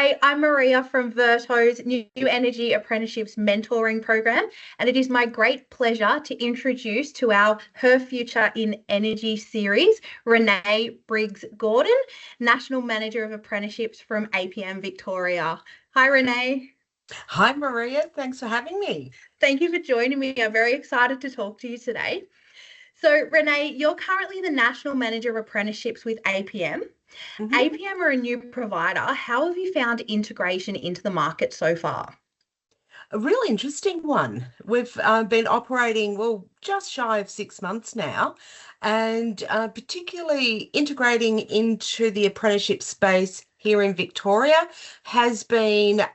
Hi, I'm Maria from VERTO's New Energy Apprenticeships mentoring program, and it is my great pleasure to introduce to our Her Future in Energy series, Renee Briggs-Gordon, National Manager of Apprenticeships from APM Victoria. Hi, Renee. Hi, Maria. Thanks for having me. Thank you for joining me. I'm very excited to talk to you today. So, Renee, you're currently the National Manager of Apprenticeships with APM. Mhm. APM are a new provider. How have you found integration into the market so far? A really interesting one. We've been operating, well, just shy of 6 months now, and particularly integrating into the apprenticeship space here in Victoria has been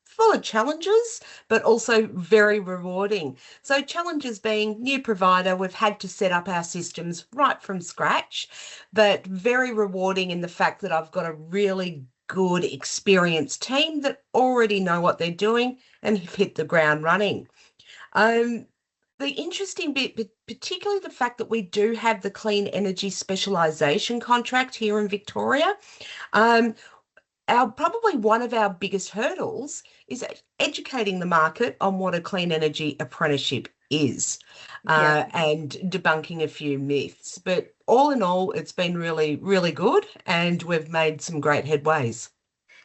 full of challenges, but also very rewarding. So, challenges being new provider, we've had to set up our systems right from scratch, but very rewarding in the fact that I've got a really good, experienced team that already know what they're doing and have hit the ground running. Um, the interesting bit, particularly the fact that we do have the clean energy specialisation contract here in Victoria. Um, our probably one of our biggest hurdles is educating the market on what a clean energy apprenticeship is, Yeah. and debunking a few myths. But all in all, it's been really, really good, and we've made some great headways.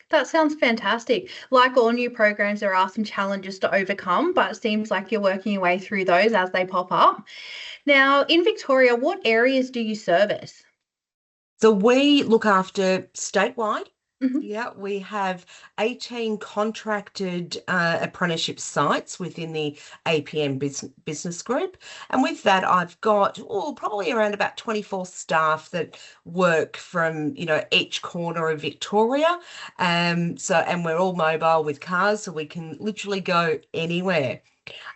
That sounds fantastic. Like all new programs, there are some challenges to overcome, but it seems like you're working your way through those as they pop up. Now, in Victoria, what areas do you service? So we look after statewide. Mhm. Yeah, we have 18 contracted apprenticeship sites within the APM business group. And with that, I've got probably around about 24 staff that work from, each corner of Victoria. And we're all mobile with cars, so we can literally go anywhere.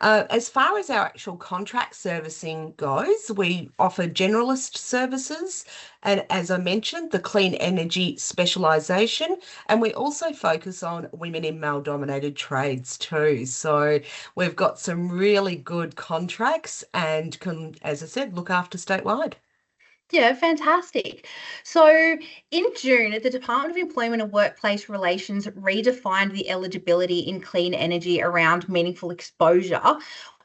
As far as our actual contract servicing goes, we offer generalist services, and as I mentioned, the clean energy specialisation, and we also focus on women in male-dominated trades too. So we've got some really good contracts and can, as I said, look after statewide. Yeah, fantastic. So, in June, the Department of Employment and Workplace Relations redefined the eligibility in clean energy around meaningful exposure.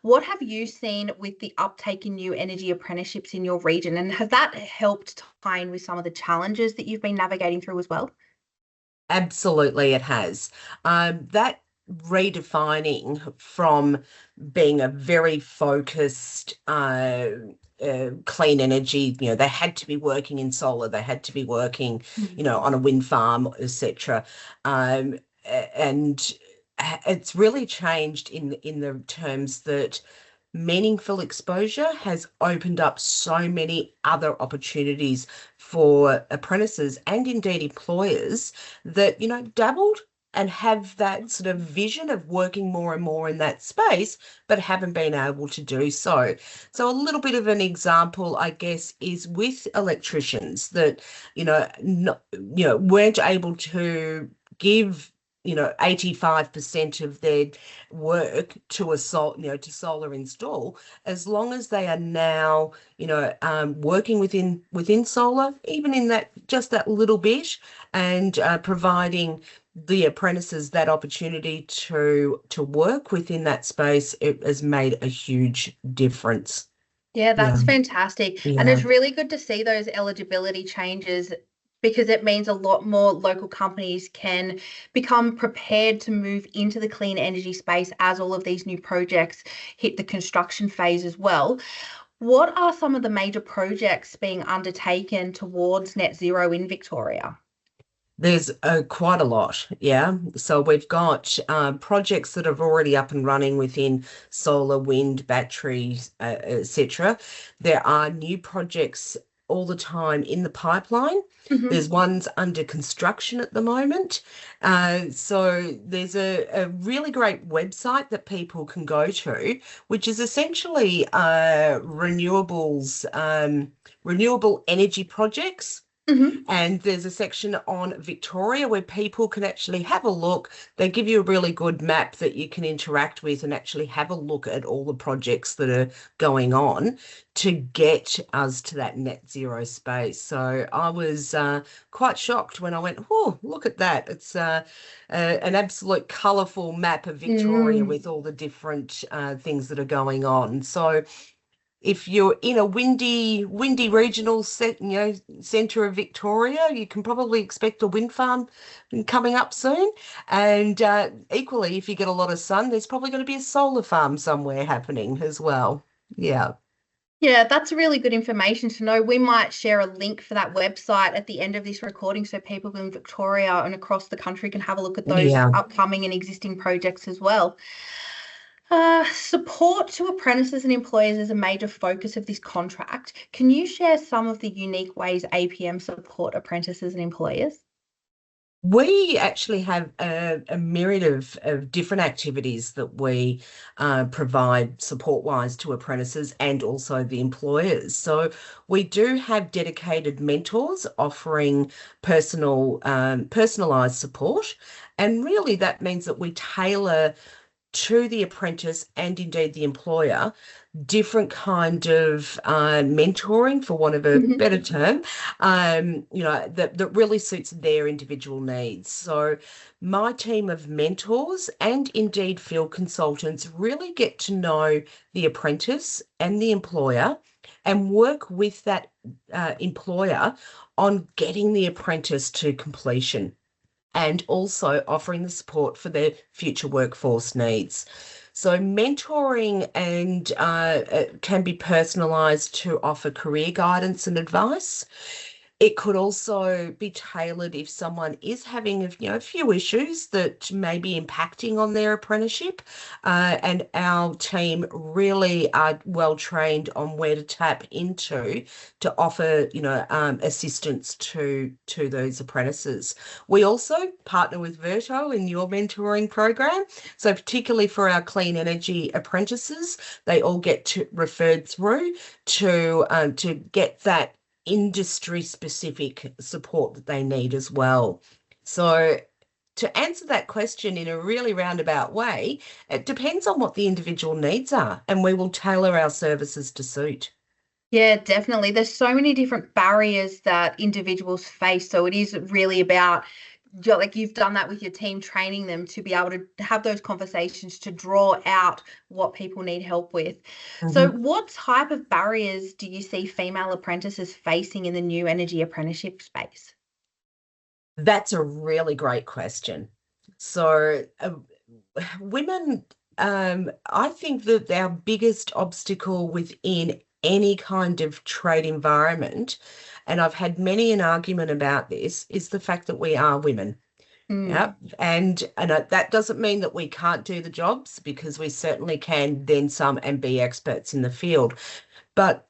What have you seen with the uptake in new energy apprenticeships in your region? And has that helped tie in with some of the challenges that you've been navigating through as well? Absolutely, it has. That redefining from being a very focused clean energy, they had to be working in solar, they had to be working, on a wind farm, etc. And it's really changed in the terms that meaningful exposure has opened up so many other opportunities for apprentices and indeed employers that, dabbled and have that sort of vision of working more and more in that space, but haven't been able to do so. So a little bit of an example, I guess, is with electricians that, weren't able to give 85% of their work to to solar install, as long as they are now, working within solar, even in that just that little bit, and providing the apprentices that opportunity to work within that space, it has made a huge difference. Yeah, Yeah, that's fantastic. And yeah. it's really good to see those eligibility changes because it means a lot more local companies can become prepared to move into the clean energy space as all of these new projects hit the construction phase as well. What are some of the major projects being undertaken towards net zero in Victoria? There's quite a lot, yeah. So we've got projects that are already up and running within solar, wind, batteries, etc. There are new projects all the time in the pipeline. Mhm. There's ones under construction at the moment. So there's a really great website that people can go to, which is essentially renewable energy projects. Hmm. And there's a section on Victoria where people can actually have a look. They give you a really good map that you can interact with and actually have a look at all the projects that are going on to get us to that net zero space. So I was quite shocked when I went, oh, look at that. It's an absolute colourful map of Victoria Mm. with all the different things that are going on. So if you're in a windy regional centre of Victoria, you can probably expect a wind farm coming up soon. And equally, if you get a lot of sun, there's probably going to be a solar farm somewhere happening as well. Yeah. Yeah, that's really good information to know. We might share a link for that website at the end of this recording so people in Victoria and across the country can have a look at those Yeah. upcoming and existing projects as well. Support to apprentices and employers is a major focus of this contract. Can you share some of the unique ways APM support apprentices and employers? We actually have a myriad of different activities that we provide support-wise to apprentices and also the employers. So we do have dedicated mentors offering personalised support. And really that means that we tailor to the apprentice and indeed the employer different kind of mentoring, for want of a Mhm. better term, that really suits their individual needs. So my team of mentors and indeed field consultants really get to know the apprentice and the employer and work with that employer on getting the apprentice to completion and also offering the support for their future workforce needs. So mentoring and can be personalised to offer career guidance and advice. It could also be tailored if someone is having a few issues that may be impacting on their apprenticeship, and our team really are well trained on where to tap into to offer assistance to those apprentices. We also partner with VERTO in your mentoring program, so particularly for our clean energy apprentices, they all get referred through to get that industry specific support that they need as well. So to answer that question in a really roundabout way, it depends on what the individual needs are, and we will tailor our services to suit. Yeah, definitely. There's so many different barriers that individuals face. So it is really about, like you've done that with your team, training them to be able to have those conversations to draw out what people need help with. So, Mhm. what type of barriers do you see female apprentices facing in the new energy apprenticeship space? That's a really great question. So, women, I think that our biggest obstacle within any kind of trade environment, and I've had many an argument about this, is the fact that we are women. Yeah, Mm, and that doesn't mean that we can't do the jobs because we certainly can, then some, and be experts in the field. But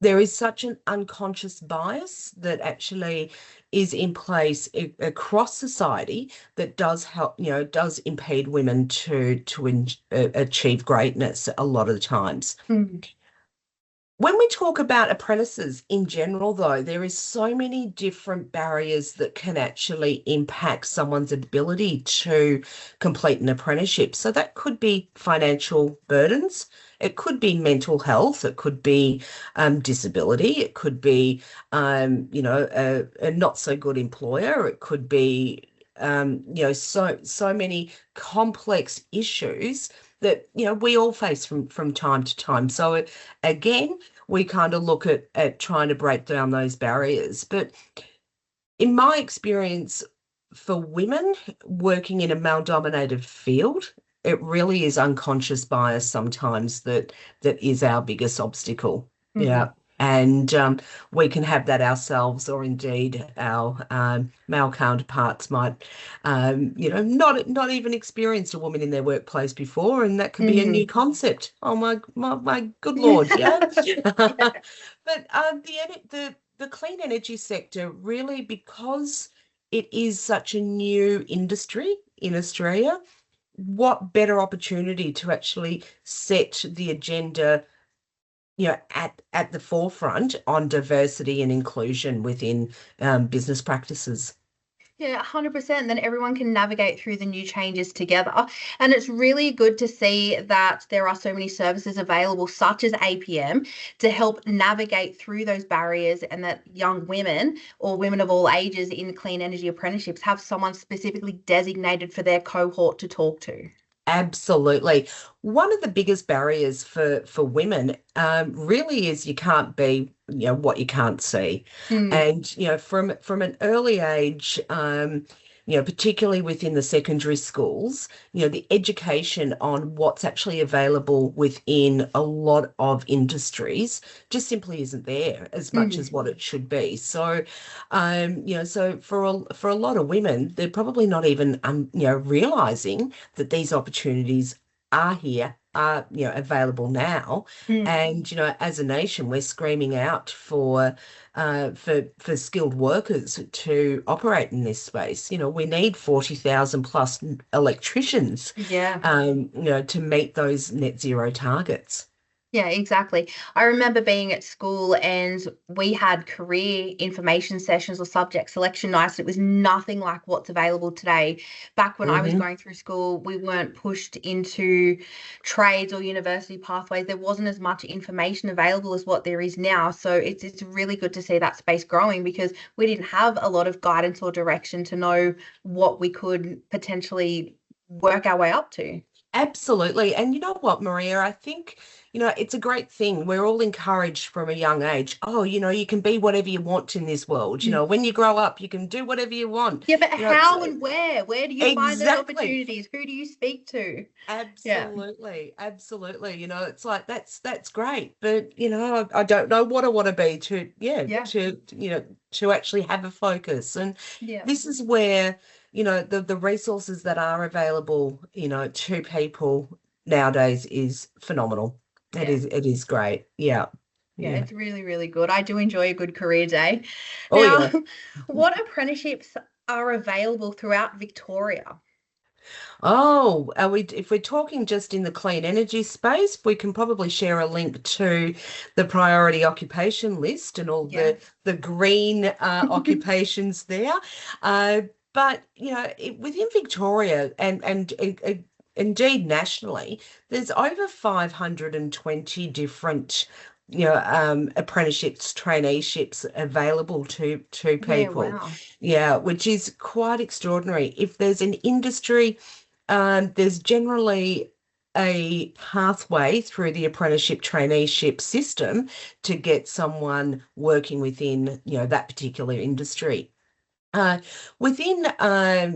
there is such an unconscious bias that actually is in place across society that does help, does impede women to achieve greatness a lot of the times. mm, When we talk about apprentices in general, though, there is so many different barriers that can actually impact someone's ability to complete an apprenticeship. So that could be financial burdens, it could be mental health, it could be disability, it could be, a not so good employer, it could be, so many complex issues that we all face from time to time. So again, we kind of look at trying to break down those barriers. But in my experience, for women working in a male-dominated field, it really is unconscious bias sometimes that is our biggest obstacle. Yeah. mm. And we can have that ourselves, or indeed our male counterparts might, not even experienced a woman in their workplace before, and that could be a new Mm. concept. Oh my good Lord, yeah. Yeah. But the clean energy sector really, because it is such a new industry in Australia, what better opportunity to actually set the agenda at the forefront on diversity and inclusion within business practices. Yeah, 100%. Then everyone can navigate through the new changes together. And it's really good to see that there are so many services available, such as APM, to help navigate through those barriers, and that young women or women of all ages in clean energy apprenticeships have someone specifically designated for their cohort to talk to. Absolutely. One of the biggest barriers for women really is you can't be, what you can't see. Mm, And, from an early age, particularly within the secondary schools, the education on what's actually available within a lot of industries just simply isn't there as much as mm, what it should be. So, so for a lot of women, they're probably not even, realizing that these opportunities are here, are, available now. mm. And, as a nation, we're screaming out for skilled workers to operate in this space. We need 40,000 plus electricians, Yeah. to meet those net zero targets. Yeah, exactly. I remember being at school and we had career information sessions or subject selection nights. It was nothing like what's available today. Back when I was Hmm. going through school, we weren't pushed into trades or university pathways. There wasn't as much information available as what there is now. So it's really good to see that space growing, because we didn't have a lot of guidance or direction to know what we could potentially work our way up to. Absolutely. And you know what, Maria? I think, it's a great thing. We're all encouraged from a young age. Oh, you can be whatever you want in this world. When you grow up, you can do whatever you want. Yeah, but It's how and where? Where do you find those exactly. opportunities? Who do you speak to? Yeah, Absolutely, absolutely. It's like that's great, but I don't know what I want to be to, yeah, yeah, to actually have a focus. And yeah, this is where, the resources that are available, to people nowadays is phenomenal. yeah, It is great. Yeah. yeah. Yeah. It's really, really good. I do enjoy a good career day. Oh Now, yeah. what apprenticeships are available throughout Victoria? Oh, if we're talking just in the clean energy space, we can probably share a link to the priority occupation list and all Yeah. the green occupations there. Uh, but within Victoria and indeed nationally, there's over 520 different apprenticeships, traineeships available to Yeah, people. wow. Yeah, which is quite extraordinary. If there's an industry, there's generally a pathway through the apprenticeship traineeship system to get someone working within, that particular industry. Uh, Within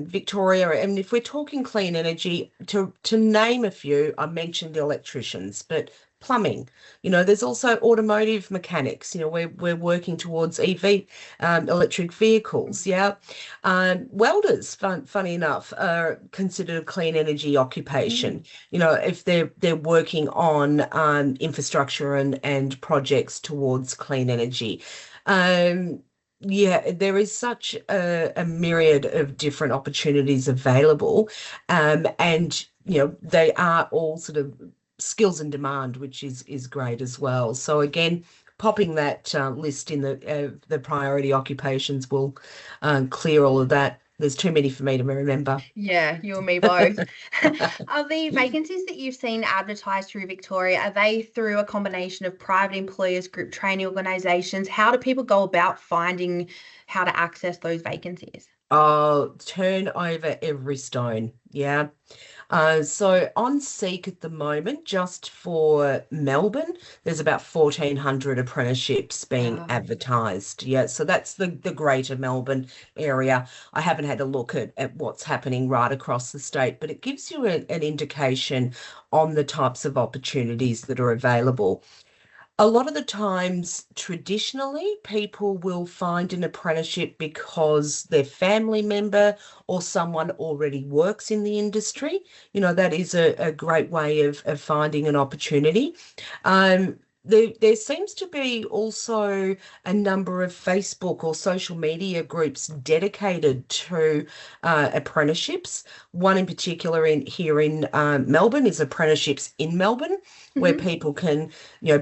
Victoria, and if we're talking clean energy, to name a few, I mentioned electricians, but plumbing, there's also automotive mechanics. We're working towards EV, electric vehicles. Yeah, welders, funny enough, are considered a clean energy occupation. Mm. If they're working on infrastructure and projects towards clean energy. Um, yeah, there is such a myriad of different opportunities available. And they are all sort of skills in demand, which is great as well. So again, popping that list in the priority occupations will clear all of that. There's too many for me to remember. Yeah, you and me both. Are the vacancies that you've seen advertised through Victoria, are they through a combination of private employers, group training organisations? How do people go about finding how to access those vacancies? Oh, turn over every stone. Yeah. So on Seek at the moment, just for Melbourne, there's about 1,400 apprenticeships being Wow. advertised. Yeah, so that's the greater Melbourne area. I haven't had a look at what's happening right across the state, but it gives you an indication on the types of opportunities that are available. A lot of the times, traditionally, people will find an apprenticeship because their family member or someone already works in the industry. That is a great way of finding an opportunity. there seems to be also a number of Facebook or social media groups dedicated to apprenticeships. One in particular in here in Melbourne is Apprenticeships in Melbourne, where Hmm. people can,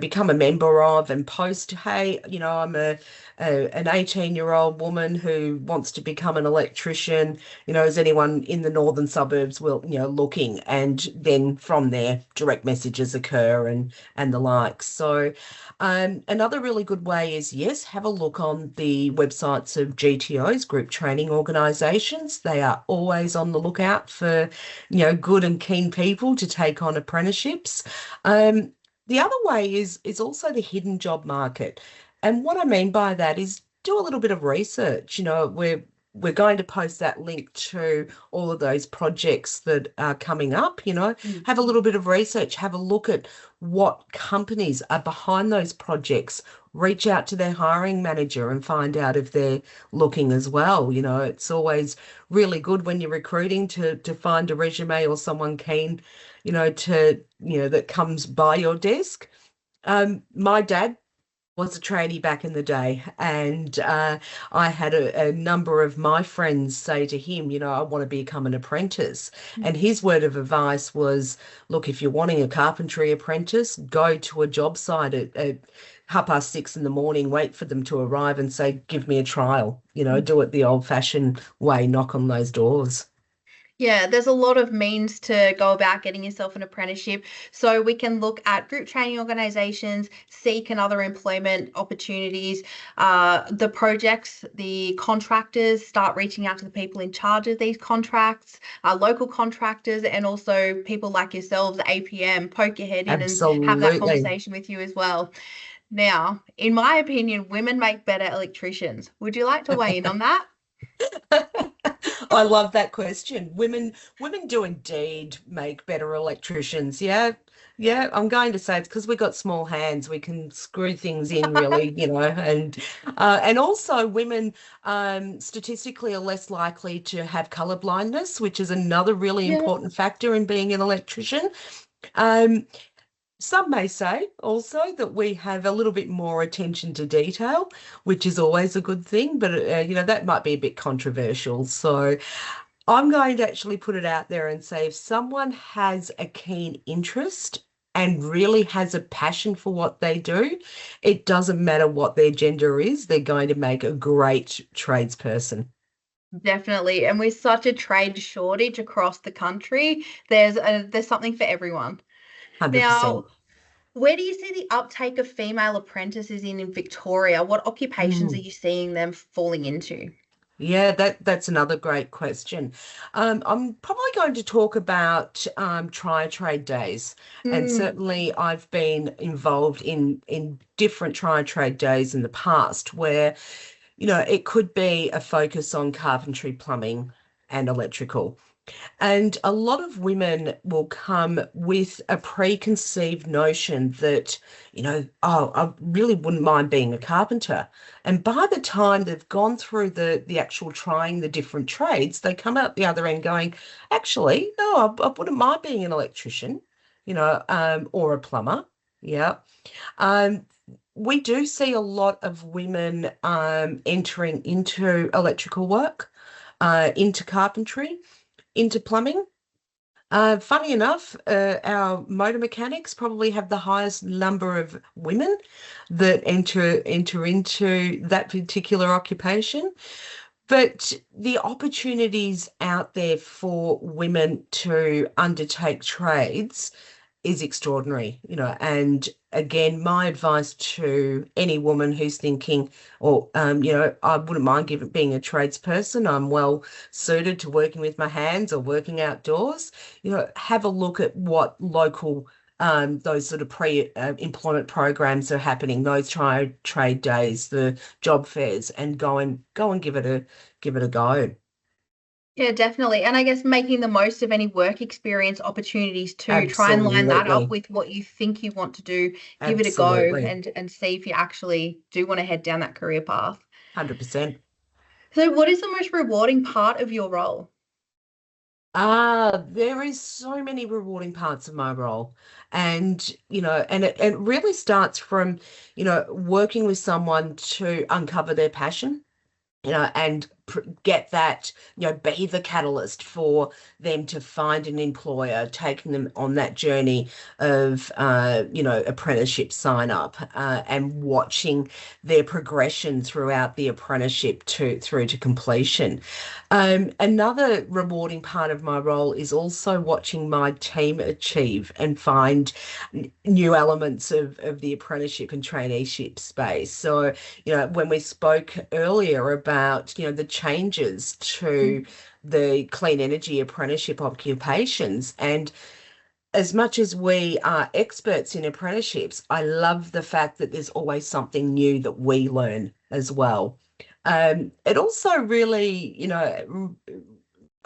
become a member of and post, hey, I'm an 18-year-old woman who wants to become an electrician. Is anyone in the northern suburbs looking? And then from there, direct messages occur and the like. So, another really good way is, yes, have a look on the websites of GTOs, group training organisations. They are always on the lookout for, good and keen people to take on apprenticeships. The other way is also the hidden job market. And what I mean by that is do a little bit of research. We're going to post that link to all of those projects that are coming up. Mm. Have a little bit of research, have a look at what companies are behind those projects, reach out to their hiring manager and find out if they're looking as well. It's always really good when you're recruiting to find a resume or someone keen, that comes by your desk. My dad was a trainee back in the day, and I had a number of my friends say to him, I want to become an apprentice. And his word of advice was, look, if you're wanting a carpentry apprentice, go to a job site at 6:30 in the morning, wait for them to arrive and say, give me a trial, do it the old-fashioned way, knock on those doors. Yeah, there's a lot of means to go about getting yourself an apprenticeship. So we can look at group training organizations, Seek and other employment opportunities, the projects, the contractors, start reaching out to the people in charge of these contracts, local contractors, and also people like yourselves, APM, poke your head in and have that Absolutely. conversation with you as well. Now, in my opinion, women make better electricians. Would you like to weigh in on that? I love that question. Women do indeed make better electricians. Yeah. Yeah, I'm going to say it's because we got small hands. We can screw things in really, and also women statistically are less likely to have color blindness, which is another really Yeah. important factor in being an electrician. Um, some may say also that we have a little bit more attention to detail, which is always a good thing, but that might be a bit controversial. So I'm going to actually put it out there and say if someone has a keen interest and really has a passion for what they do, it doesn't matter what their gender is, they're going to make a great tradesperson. Definitely. And with such a trade shortage across the country, there's something for everyone. 100%. Now, where do you see the uptake of female apprentices in Victoria? What occupations are Mm. you seeing them falling into? Yeah, that's another great question. I'm probably going to talk about try trade days, and Mm, certainly I've been involved in different try trade days in the past where it could be a focus on carpentry, plumbing, and electrical. And a lot of women will come with a preconceived notion that, oh, I really wouldn't mind being a carpenter. And by the time they've gone through the actual trying the different trades, they come out the other end going, actually, no, I wouldn't mind being an electrician, or a plumber. Yeah. Um, we do see a lot of women entering into electrical work, into carpentry, into plumbing. Funny enough, our motor mechanics probably have the highest number of women that enter into that particular occupation. But the opportunities out there for women to undertake trades is extraordinary, and again, my advice to any woman who's thinking, or, I wouldn't mind being a tradesperson. I'm well suited to working with my hands or working outdoors. Have a look at what local, those sort of employment programs are happening, those trade days, the job fairs, and go and give it a go. yeah, definitely. And I guess making the most of any work experience opportunities too. Try and line that up Absolutely. with what you think you want to do. Give it a go Absolutely. and see if you actually do want to head down that career path. 100%. So, what is the most rewarding part of your role? There is so many rewarding parts of my role. And, and it really starts from, working with someone to uncover their passion, and get that, be the catalyst for them to find an employer, taking them on that journey of, apprenticeship sign up, and watching their progression throughout the apprenticeship through to completion. Another rewarding part of my role is also watching my team achieve and find new elements of the apprenticeship and traineeship space. So, when we spoke earlier about, the changes to the clean energy apprenticeship occupations, and as much as we are experts in apprenticeships, I love the fact that there's always something new that we learn as well. It also really,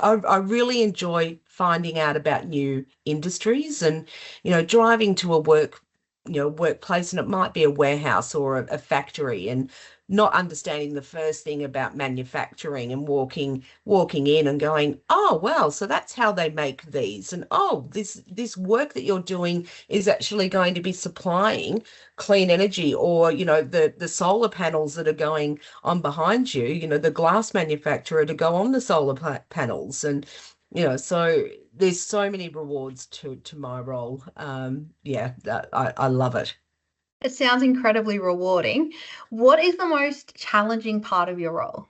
I really enjoy finding out about new industries and, driving to a workplace, and it might be a warehouse or a factory, and not understanding the first thing about manufacturing, and walking in and going, oh, well, so that's how they make these. And oh, this work that you're doing is actually going to be supplying clean energy, or, the solar panels that are going on behind you, the glass manufacturer to go on the solar panels. And, so there's so many rewards to my role. Yeah, I love it. It sounds incredibly rewarding. What is the most challenging part of your role?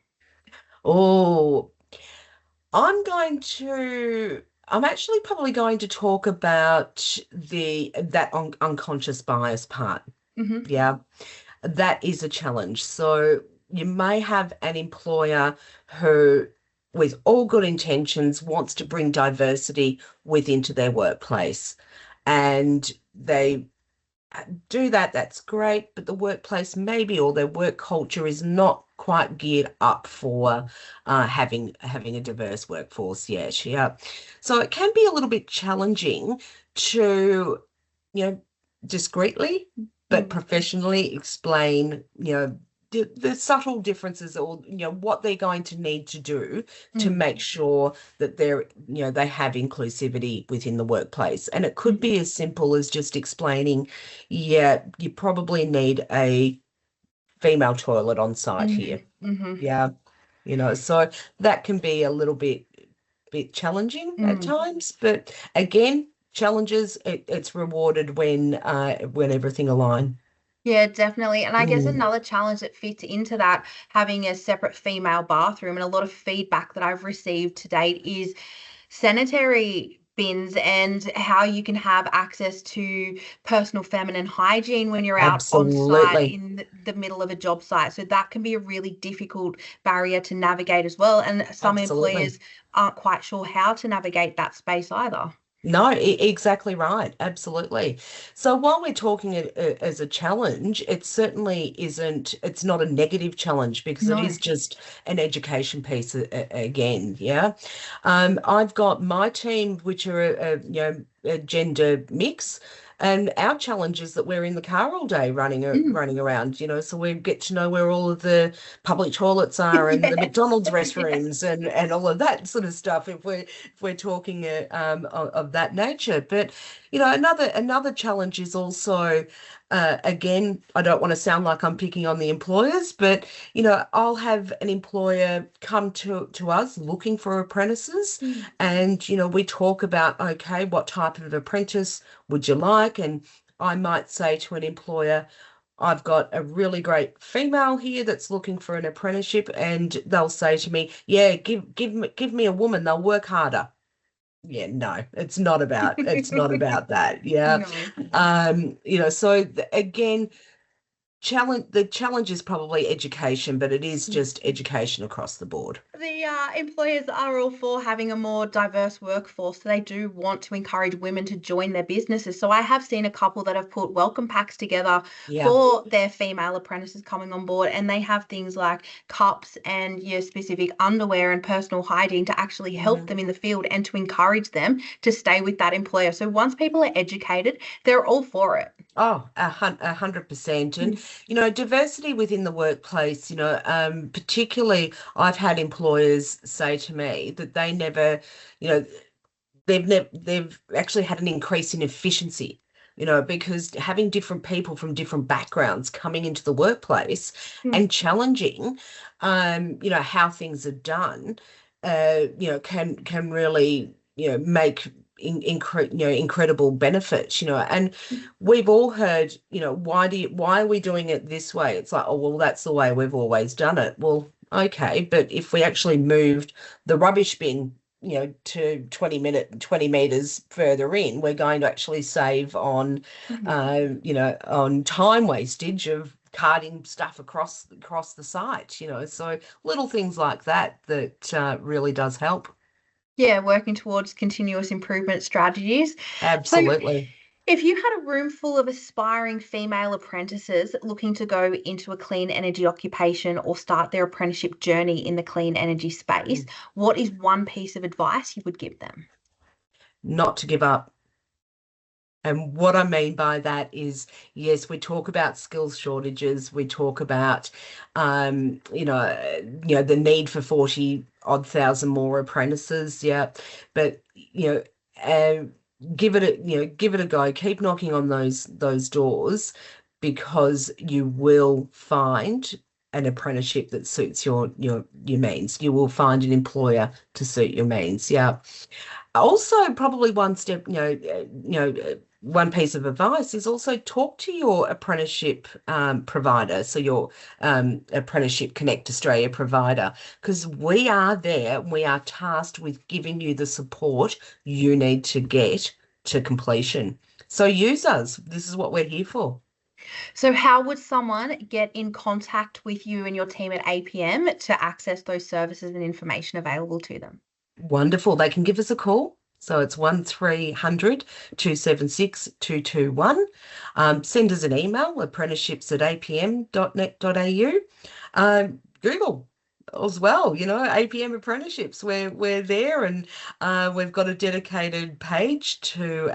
Oh, I'm actually probably going to talk about that unconscious bias part. Hmm. Yeah, that is a challenge. So you may have an employer who, with all good intentions, wants to bring diversity within to their workplace. And they do that, that's great, but the workplace maybe, or their work culture is not quite geared up for having a diverse workforce yet. Yeah. So it can be a little bit challenging to, you know, discreetly but Mm. professionally explain, the subtle differences, or, what they're going to need to do to Mm. make sure that they have inclusivity within the workplace. And it could Mm. be as simple as just explaining, yeah, you probably need a female toilet on site here. Mm. Hmm. Yeah. So that can be a little bit challenging at Mm. times, but again, challenges, it's rewarded when everything align. Yeah, definitely. And I guess Mm, another challenge that fits into that, having a separate female bathroom, and a lot of feedback that I've received to date is sanitary bins and how you can have access to personal feminine hygiene when you're out on site absolutely. in the middle of a job site. So that can be a really difficult barrier to navigate as well. And some Absolutely. employers aren't quite sure how to navigate that space either. No, exactly right. Absolutely. So while we're talking as a challenge, it certainly isn't, it's not a negative challenge, because it No. is just an education piece again. Yeah. I've got my team, which are a gender mix. And our challenge is that we're in the car all day Mm. running around, so we get to know where all of the public toilets are, and the Yes. McDonald's Yeah. restrooms, and all of that sort of stuff, if we're talking of that nature. But another challenge is also, again, I don't want to sound like I'm picking on the employers, but I'll have an employer come to us looking for apprentices, Mm. and we talk about, okay, what type of apprentice would you like? And I might say to an employer, I've got a really great female here that's looking for an apprenticeship, and they'll say to me, yeah, give me a woman, they'll work harder. Yeah, no, it's not about that. Yeah. No. So again, the challenge is probably education, but it is just education across the board. The employers are all for having a more diverse workforce. So they do want to encourage women to join their businesses. So I have seen a couple that have put welcome packs together Yeah. for their female apprentices coming on board, and they have things like cups and your specific underwear and personal hygiene to actually help Mhm. them in the field and to encourage them to stay with that employer. So once people are educated, they're all for it. Oh, 100%. And, Mm. diversity within the workplace, particularly I've had employers say to me that they never, you know, they've actually had an increase in efficiency, because having different people from different backgrounds coming into the workplace Mm. and challenging, how things are done, can really, make incredible benefits, and we've all heard, why are we doing it this way? It's like, oh, well, that's the way we've always done it. Well, okay, but if we actually moved the rubbish bin, to 20 meters further in, we're going to actually save on, Mhm. on time wastage of carting stuff across the site, so little things like that really does help. Yeah, working towards continuous improvement strategies. So, Absolutely. if you had a room full of aspiring female apprentices looking to go into a clean energy occupation or start their apprenticeship journey in the clean energy space, Mm. what is one piece of advice you would give them? Not to give up. And what I mean by that is, yes, we talk about skills shortages, we talk about, the need for 40 odd thousand more apprentices, yeah, but uh, give it a go. Keep knocking on those doors, because you will find an apprenticeship that suits your means. You will find an employer to suit your means, yeah. Also, probably one step, one piece of advice is also talk to your apprenticeship provider, so your Apprenticeship Connect Australia provider, because we are there, we are tasked with giving you the support you need to get to completion. So use us. This is what we're here for. So, how would someone get in contact with you and your team at APM to access those services and information available to them? Wonderful. They can give us a call. So it's 1300 276 221. Send us an email, apprenticeships@apm.net.au. Google as well, APM apprenticeships. We're there, and we've got a dedicated page to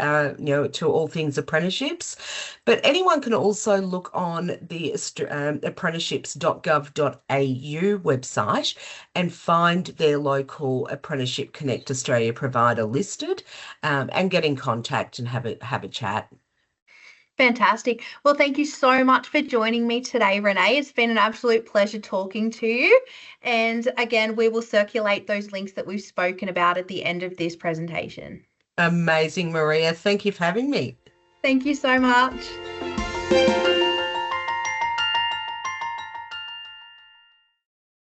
all things apprenticeships. But anyone can also look on the apprenticeships.gov.au website and find their local Apprenticeship Connect Australia provider listed, and get in contact and have a chat. Fantastic. Well, thank you so much for joining me today, Renee. It's been an absolute pleasure talking to you. And again, we will circulate those links that we've spoken about at the end of this presentation. Amazing, Maria. Thank you for having me. Thank you so much.